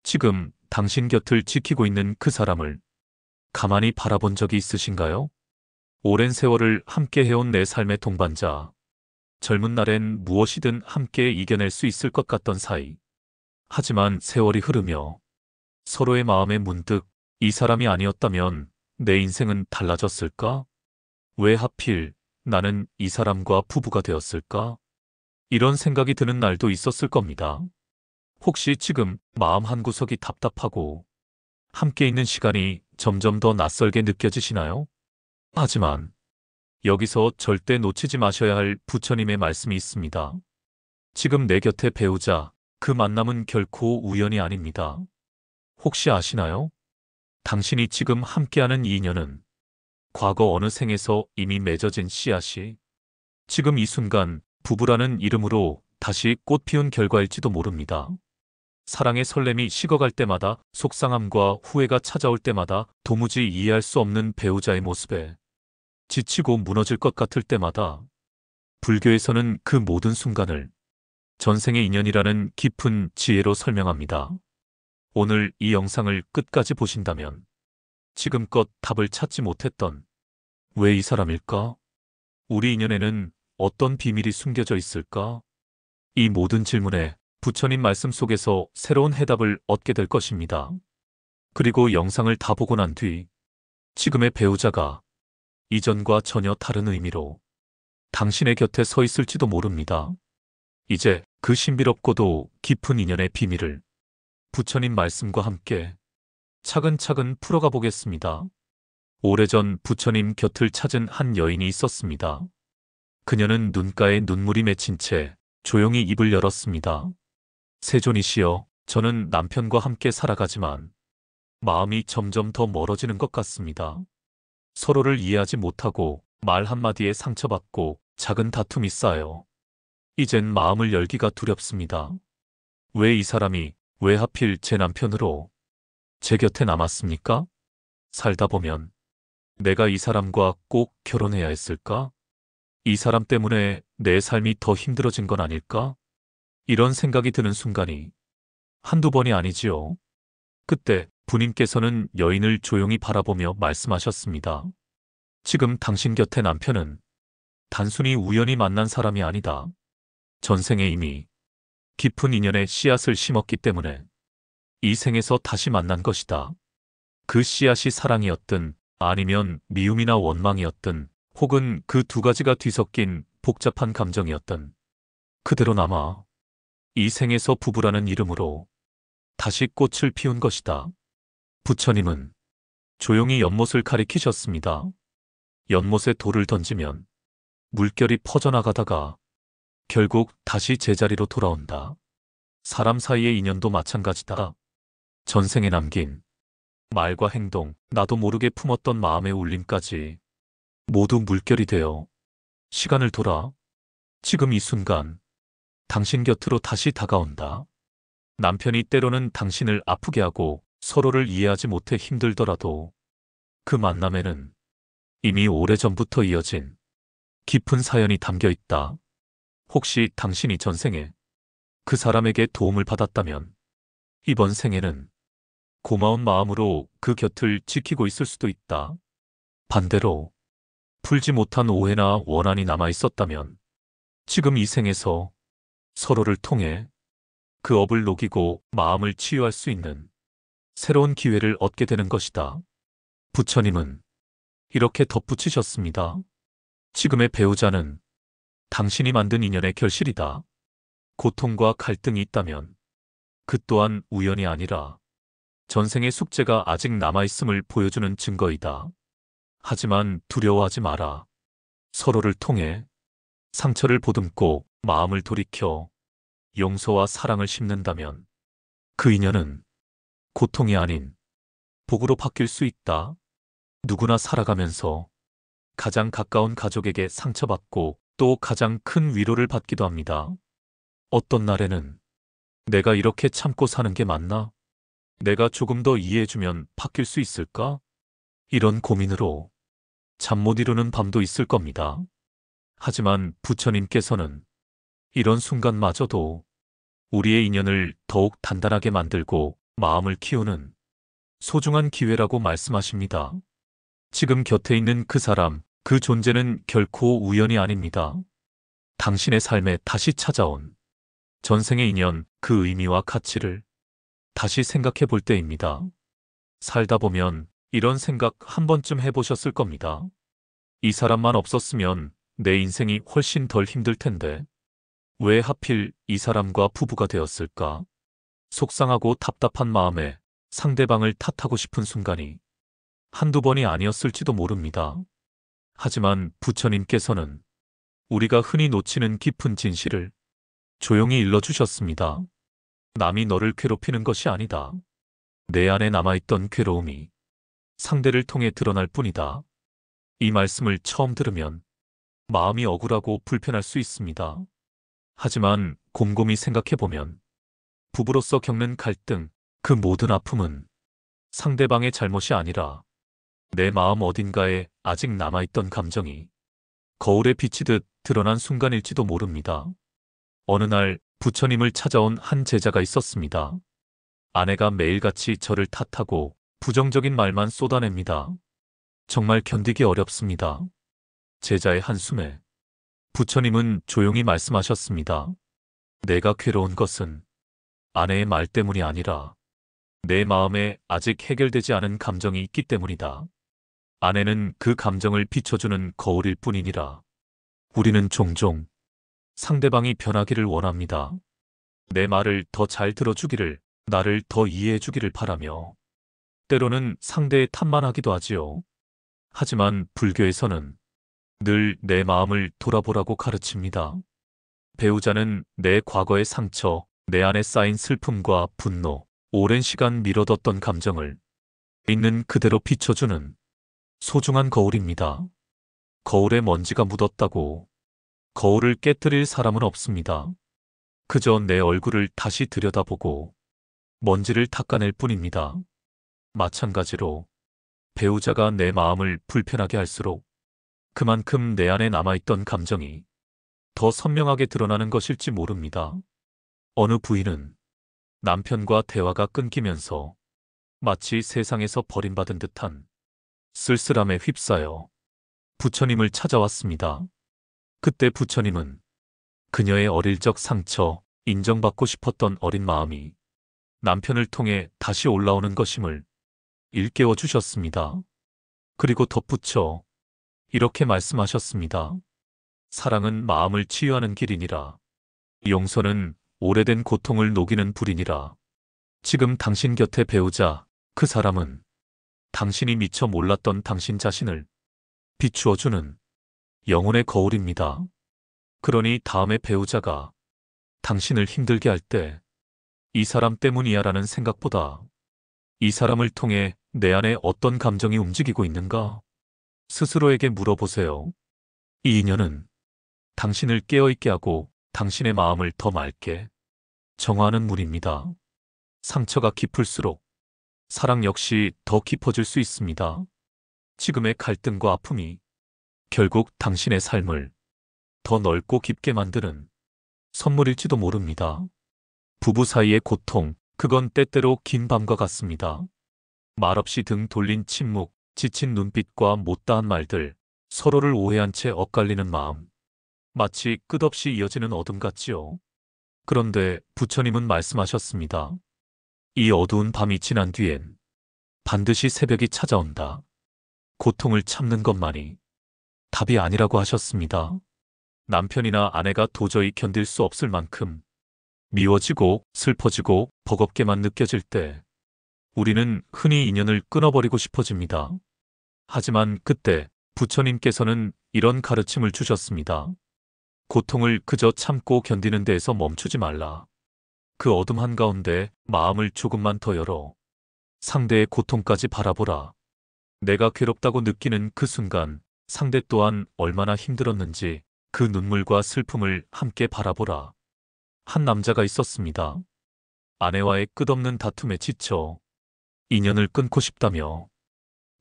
지금 당신 곁을 지키고 있는 그 사람을 가만히 바라본 적이 있으신가요? 오랜 세월을 함께 해온 내 삶의 동반자. 젊은 날엔 무엇이든 함께 이겨낼 수 있을 것 같던 사이. 하지만 세월이 흐르며 서로의 마음에 문득 이 사람이 아니었다면 내 인생은 달라졌을까? 왜 하필 나는 이 사람과 부부가 되었을까? 이런 생각이 드는 날도 있었을 겁니다. 혹시 지금 마음 한구석이 답답하고 함께 있는 시간이 점점 더 낯설게 느껴지시나요? 하지만 여기서 절대 놓치지 마셔야 할 부처님의 말씀이 있습니다. 지금 내 곁에 배우자, 그 만남은 결코 우연이 아닙니다. 혹시 아시나요? 당신이 지금 함께하는 이 인연은 과거 어느 생에서 이미 맺어진 씨앗이 지금 이 순간 부부라는 이름으로 다시 꽃 피운 결과일지도 모릅니다. 사랑의 설렘이 식어갈 때마다, 속상함과 후회가 찾아올 때마다, 도무지 이해할 수 없는 배우자의 모습에 지치고 무너질 것 같을 때마다, 불교에서는 그 모든 순간을 전생의 인연이라는 깊은 지혜로 설명합니다. 오늘 이 영상을 끝까지 보신다면 지금껏 답을 찾지 못했던 왜 이 사람일까? 우리 인연에는 어떤 비밀이 숨겨져 있을까? 이 모든 질문에 부처님 말씀 속에서 새로운 해답을 얻게 될 것입니다. 그리고 영상을 다 보고 난 뒤 지금의 배우자가 이전과 전혀 다른 의미로 당신의 곁에 서 있을지도 모릅니다. 이제 그 신비롭고도 깊은 인연의 비밀을 부처님 말씀과 함께 차근차근 풀어가 보겠습니다. 오래전 부처님 곁을 찾은 한 여인이 있었습니다. 그녀는 눈가에 눈물이 맺힌 채 조용히 입을 열었습니다. 세존이시여, 저는 남편과 함께 살아가지만 마음이 점점 더 멀어지는 것 같습니다. 서로를 이해하지 못하고 말 한마디에 상처받고 작은 다툼이 쌓여 이젠 마음을 열기가 두렵습니다. 왜 이 사람이, 왜 하필 제 남편으로 제 곁에 남았습니까? 살다 보면 내가 이 사람과 꼭 결혼해야 했을까? 이 사람 때문에 내 삶이 더 힘들어진 건 아닐까? 이런 생각이 드는 순간이 한두 번이 아니지요. 그때 부님께서는 여인을 조용히 바라보며 말씀하셨습니다. 지금 당신 곁에 남편은 단순히 우연히 만난 사람이 아니다. 전생에 이미 깊은 인연의 씨앗을 심었기 때문에 이 생에서 다시 만난 것이다. 그 씨앗이 사랑이었든 아니면 미움이나 원망이었든 혹은 그 두 가지가 뒤섞인 복잡한 감정이었든 그대로 남아 이 생에서 부부라는 이름으로 다시 꽃을 피운 것이다. 부처님은 조용히 연못을 가리키셨습니다. 연못에 돌을 던지면 물결이 퍼져나가다가 결국 다시 제자리로 돌아온다. 사람 사이의 인연도 마찬가지다. 전생에 남긴 말과 행동, 나도 모르게 품었던 마음의 울림까지 모두 물결이 되어 시간을 돌아 지금 이 순간 당신 곁으로 다시 다가온다. 남편이 때로는 당신을 아프게 하고 서로를 이해하지 못해 힘들더라도 그 만남에는 이미 오래전부터 이어진 깊은 사연이 담겨 있다. 혹시 당신이 전생에 그 사람에게 도움을 받았다면 이번 생에는 고마운 마음으로 그 곁을 지키고 있을 수도 있다. 반대로 풀지 못한 오해나 원한이 남아 있었다면 지금 이 생에서 서로를 통해 그 업을 녹이고 마음을 치유할 수 있는 새로운 기회를 얻게 되는 것이다. 부처님은 이렇게 덧붙이셨습니다. 지금의 배우자는 당신이 만든 인연의 결실이다. 고통과 갈등이 있다면 그 또한 우연이 아니라 전생의 숙제가 아직 남아있음을 보여주는 증거이다. 하지만 두려워하지 마라. 서로를 통해 상처를 보듬고 마음을 돌이켜 용서와 사랑을 심는다면 그 인연은 고통이 아닌 복으로 바뀔 수 있다. 누구나 살아가면서 가장 가까운 가족에게 상처받고 또 가장 큰 위로를 받기도 합니다. 어떤 날에는 내가 이렇게 참고 사는 게 맞나? 내가 조금 더 이해해주면 바뀔 수 있을까? 이런 고민으로 잠 못 이루는 밤도 있을 겁니다. 하지만 부처님께서는 이런 순간마저도 우리의 인연을 더욱 단단하게 만들고 마음을 키우는 소중한 기회라고 말씀하십니다. 지금 곁에 있는 그 사람, 그 존재는 결코 우연이 아닙니다. 당신의 삶에 다시 찾아온 전생의 인연, 그 의미와 가치를 다시 생각해 볼 때입니다. 살다 보면 이런 생각 한 번쯤 해보셨을 겁니다. 이 사람만 없었으면 내 인생이 훨씬 덜 힘들 텐데 왜 하필 이 사람과 부부가 되었을까? 속상하고 답답한 마음에 상대방을 탓하고 싶은 순간이 한두 번이 아니었을지도 모릅니다. 하지만 부처님께서는 우리가 흔히 놓치는 깊은 진실을 조용히 일러주셨습니다. 남이 너를 괴롭히는 것이 아니다. 내 안에 남아있던 괴로움이 상대를 통해 드러날 뿐이다. 이 말씀을 처음 들으면 마음이 억울하고 불편할 수 있습니다. 하지만 곰곰이 생각해보면 부부로서 겪는 갈등, 그 모든 아픔은 상대방의 잘못이 아니라 내 마음 어딘가에 아직 남아있던 감정이 거울에 비치듯 드러난 순간일지도 모릅니다. 어느 날 부처님을 찾아온 한 제자가 있었습니다. 아내가 매일같이 저를 탓하고 부정적인 말만 쏟아냅니다. 정말 견디기 어렵습니다. 제자의 한숨에 부처님은 조용히 말씀하셨습니다. 내가 괴로운 것은 아내의 말 때문이 아니라 내 마음에 아직 해결되지 않은 감정이 있기 때문이다. 아내는 그 감정을 비춰주는 거울일 뿐이니라. 우리는 종종 상대방이 변하기를 원합니다. 내 말을 더 잘 들어주기를, 나를 더 이해해주기를 바라며 때로는 상대의 탓만 하기도 하지요. 하지만 불교에서는 늘 내 마음을 돌아보라고 가르칩니다. 배우자는 내 과거의 상처, 내 안에 쌓인 슬픔과 분노, 오랜 시간 미뤄뒀던 감정을 있는 그대로 비춰주는 소중한 거울입니다. 거울에 먼지가 묻었다고 거울을 깨뜨릴 사람은 없습니다. 그저 내 얼굴을 다시 들여다보고 먼지를 닦아낼 뿐입니다. 마찬가지로 배우자가 내 마음을 불편하게 할수록 그만큼 내 안에 남아있던 감정이 더 선명하게 드러나는 것일지 모릅니다. 어느 부인은 남편과 대화가 끊기면서 마치 세상에서 버림받은 듯한 쓸쓸함에 휩싸여 부처님을 찾아왔습니다. 그때 부처님은 그녀의 어릴 적 상처, 인정받고 싶었던 어린 마음이 남편을 통해 다시 올라오는 것임을 일깨워 주셨습니다. 그리고 덧붙여 이렇게 말씀하셨습니다. 사랑은 마음을 치유하는 길이니라. 용서는 오래된 고통을 녹이는 불이니라. 지금 당신 곁에 배우자, 그 사람은 당신이 미처 몰랐던 당신 자신을 비추어주는 영혼의 거울입니다. 그러니 다음에 배우자가 당신을 힘들게 할 때 이 사람 때문이야 라는 생각보다 이 사람을 통해 내 안에 어떤 감정이 움직이고 있는가 스스로에게 물어보세요. 이 인연은 당신을 깨어있게 하고 당신의 마음을 더 맑게 정화하는 물입니다. 상처가 깊을수록 사랑 역시 더 깊어질 수 있습니다. 지금의 갈등과 아픔이 결국 당신의 삶을 더 넓고 깊게 만드는 선물일지도 모릅니다. 부부 사이의 고통, 그건 때때로 긴 밤과 같습니다. 말없이 등 돌린 침묵, 지친 눈빛과 못다한 말들, 서로를 오해한 채 엇갈리는 마음. 마치 끝없이 이어지는 어둠 같지요. 그런데 부처님은 말씀하셨습니다. 이 어두운 밤이 지난 뒤엔 반드시 새벽이 찾아온다. 고통을 참는 것만이 답이 아니라고 하셨습니다. 남편이나 아내가 도저히 견딜 수 없을 만큼 미워지고 슬퍼지고 버겁게만 느껴질 때 우리는 흔히 인연을 끊어버리고 싶어집니다. 하지만 그때 부처님께서는 이런 가르침을 주셨습니다. 고통을 그저 참고 견디는 데에서 멈추지 말라. 그 어둠 한가운데 마음을 조금만 더 열어 상대의 고통까지 바라보라. 내가 괴롭다고 느끼는 그 순간 상대 또한 얼마나 힘들었는지 그 눈물과 슬픔을 함께 바라보라. 한 남자가 있었습니다. 아내와의 끝없는 다툼에 지쳐 인연을 끊고 싶다며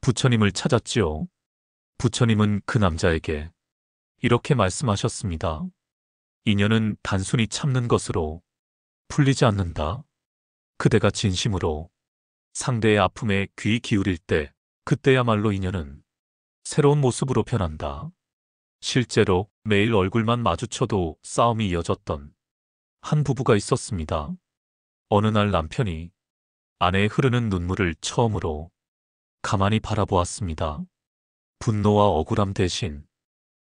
부처님을 찾았지요. 부처님은 그 남자에게 이렇게 말씀하셨습니다. 인연은 단순히 참는 것으로 풀리지 않는다. 그대가 진심으로 상대의 아픔에 귀 기울일 때 그때야말로 인연은 새로운 모습으로 변한다. 실제로 매일 얼굴만 마주쳐도 싸움이 이어졌던 한 부부가 있었습니다. 어느 날 남편이 아내의 흐르는 눈물을 처음으로 가만히 바라보았습니다. 분노와 억울함 대신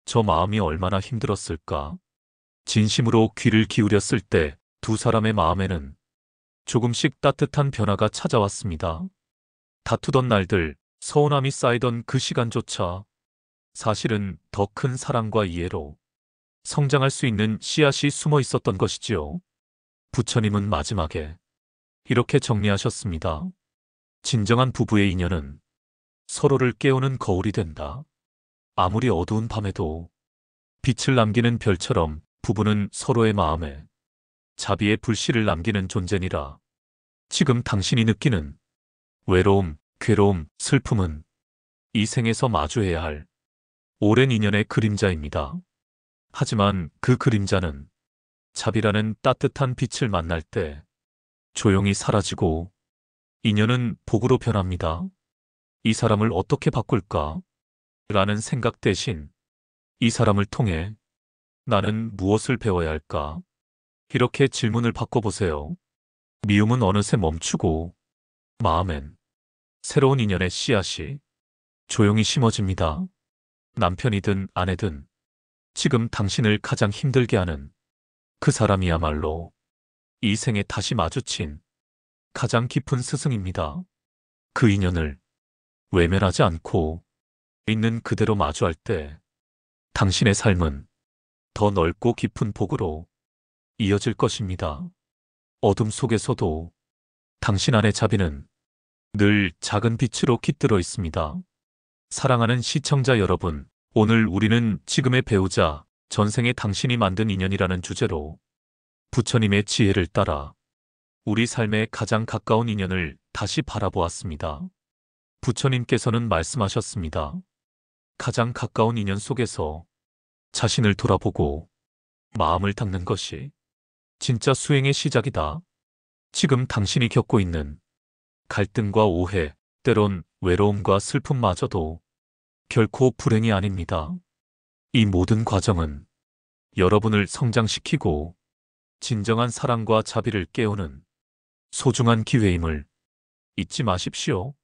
저 마음이 얼마나 힘들었을까. 진심으로 귀를 기울였을 때 두 사람의 마음에는 조금씩 따뜻한 변화가 찾아왔습니다. 다투던 날들, 서운함이 쌓이던 그 시간조차 사실은 더 큰 사랑과 이해로 성장할 수 있는 씨앗이 숨어 있었던 것이지요. 부처님은 마지막에 이렇게 정리하셨습니다. 진정한 부부의 인연은 서로를 깨우는 거울이 된다. 아무리 어두운 밤에도 빛을 남기는 별처럼 부부는 서로의 마음에 자비의 불씨를 남기는 존재니라. 지금 당신이 느끼는 외로움, 괴로움, 슬픔은 이 생에서 마주해야 할 오랜 인연의 그림자입니다. 하지만 그 그림자는 자비라는 따뜻한 빛을 만날 때 조용히 사라지고 인연은 복으로 변합니다. 이 사람을 어떻게 바꿀까? 라는 생각 대신 이 사람을 통해 나는 무엇을 배워야 할까? 이렇게 질문을 바꿔보세요. 미움은 어느새 멈추고 마음엔 새로운 인연의 씨앗이 조용히 심어집니다. 남편이든 아내든 지금 당신을 가장 힘들게 하는 그 사람이야말로 이 생에 다시 마주친 가장 깊은 스승입니다. 그 인연을 외면하지 않고 있는 그대로 마주할 때 당신의 삶은 더 넓고 깊은 복으로 이어질 것입니다. 어둠 속에서도 당신 안의 자비는 늘 작은 빛으로 깃들어 있습니다. 사랑하는 시청자 여러분, 오늘 우리는 지금의 배우자, 전생의 당신이 만든 인연이라는 주제로 부처님의 지혜를 따라 우리 삶의 가장 가까운 인연을 다시 바라보았습니다. 부처님께서는 말씀하셨습니다. 가장 가까운 인연 속에서 자신을 돌아보고 마음을 닦는 것이 진짜 수행의 시작이다. 지금 당신이 겪고 있는 갈등과 오해, 때론 외로움과 슬픔마저도 결코 불행이 아닙니다. 이 모든 과정은 여러분을 성장시키고 진정한 사랑과 자비를 깨우는 소중한 기회임을 잊지 마십시오.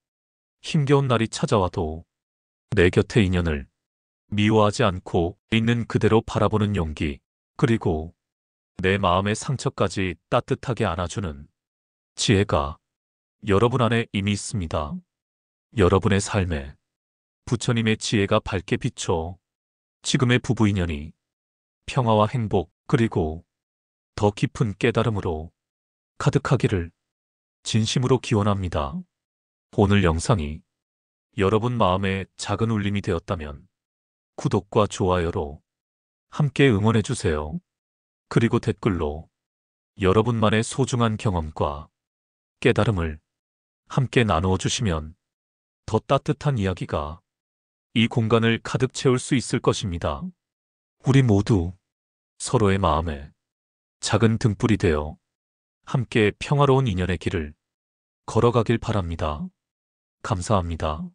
힘겨운 날이 찾아와도 내 곁의 인연을 미워하지 않고 있는 그대로 바라보는 용기, 그리고 내 마음의 상처까지 따뜻하게 안아주는 지혜가 여러분 안에 이미 있습니다. 여러분의 삶에 부처님의 지혜가 밝게 비춰 지금의 부부 인연이 평화와 행복, 그리고 더 깊은 깨달음으로 가득하기를 진심으로 기원합니다. 오늘 영상이 여러분 마음에 작은 울림이 되었다면 구독과 좋아요로 함께 응원해주세요. 그리고 댓글로 여러분만의 소중한 경험과 깨달음을 함께 나누어 주시면 더 따뜻한 이야기가 이 공간을 가득 채울 수 있을 것입니다. 우리 모두 서로의 마음에 작은 등불이 되어 함께 평화로운 인연의 길을 걸어가길 바랍니다. 감사합니다.